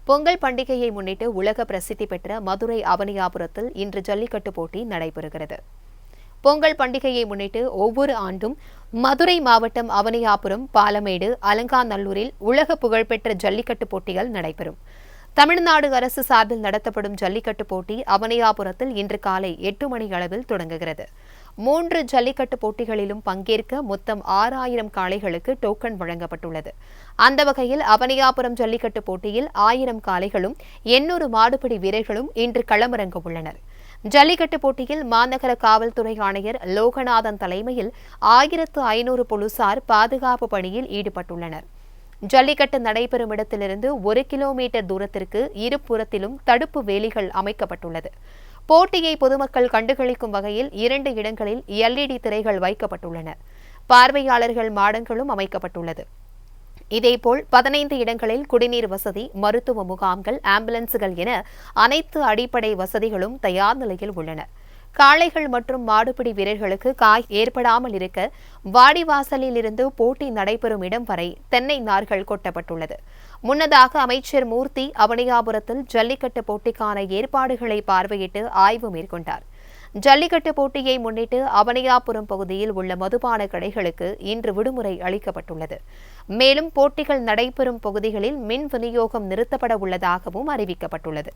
பொங்கல் பண்டிகையை முன்னிட்டு உலக பிரசித்தி பெற்ற மதுரை அவனியாபுரத்தில் இன்று ஜல்லிக்கட்டு போட்டி நடைபெறுகிறது. பொங்கல் பண்டிகையை முன்னிட்டு ஒவ்வொரு ஆண்டும் மதுரை மாவட்டம் அவனியாபுரம், பாலமேடு, அலங்காநல்லூரில் உலக புகழ்பெற்ற ஜல்லிக்கட்டு போட்டிகள் நடைபெறும். தமிழ்நாடு அரசு சார்பில் நடத்தப்படும் ஜல்லிக்கட்டு போட்டி அவனியாபுரத்தில் இன்று காலை 8 மணி அளவில் தொடங்குகிறது. 3 ஜல்லிக்கட்டு போட்டிகளிலும் பங்கேற்க மொத்தம் 6000 காளைகளுக்கு டோக்கன் வழங்கப்பட்டுள்ளது. அந்த வகையில் அவனியாபுரம் ஜல்லிக்கட்டு போட்டியில் 1000 காளைகளும் 800 மாடுபிடி வீரர்களும் இன்று களமிறங்க உள்ளனர். ஜல்லிக்கட்டு போட்டியில் மாநகர காவல்துறை ஆணையர் லோகநாதன் தலைமையில் 1500 போலீசார் பாதுகாப்பு பணியில் ஈடுபட்டுள்ளனர். ஜல்லிக்கட்டு நடைபெறும் இடத்திலிருந்து 1 கிலோமீட்டர் தூரத்திற்கு இருபுறத்திலும் தடுப்பு வேலிகள் அமைக்கப்பட்டுள்ளது. போட்டியை பொதுமக்கள் கண்டுகளிக்கும் வகையில் 2 இடங்களில் LED திரைகள் வைக்கப்பட்டுள்ளன. பார்வையாளர்கள் மாடங்களும் அமைக்கப்பட்டுள்ளது. இதேபோல் 15 இடங்களில் குடிநீர் வசதி, மருத்துவ முகாம்கள், ஆம்புலன்ஸ்கள் என அனைத்து அடிப்படை வசதிகளும் தயார் நிலையில் உள்ளன. காளைகள் மற்றும் மாடுபிடி வீரர்களுக்கு காய் ஏற்படாமல் இருக்க வாடிவாசலில் இருந்து போட்டி நடைபெறும் இடம் வரை தென்னை நார்கள் கொட்டப்பட்டுள்ளது. முன்னதாக அமைச்சர் மூர்த்தி அவனியாபுரத்தில் ஜல்லிக்கட்டு போட்டிக்கான ஏற்பாடுகளை பார்வையிட்டு ஆய்வு மேற்கொண்டார். ஜல்லிக்கட்டு போட்டியை முன்னிட்டு அவனியாபுரம் பகுதியில் உள்ள மதுபான கடைகளுக்கு இன்று விடுமுறை அளிக்கப்பட்டுள்ளது. மேலும் போட்டிகள் நடைபெறும் பகுதிகளில் மின் விநியோகம் நிறுத்தப்பட உள்ளதாகவும் அறிவிக்கப்பட்டுள்ளது.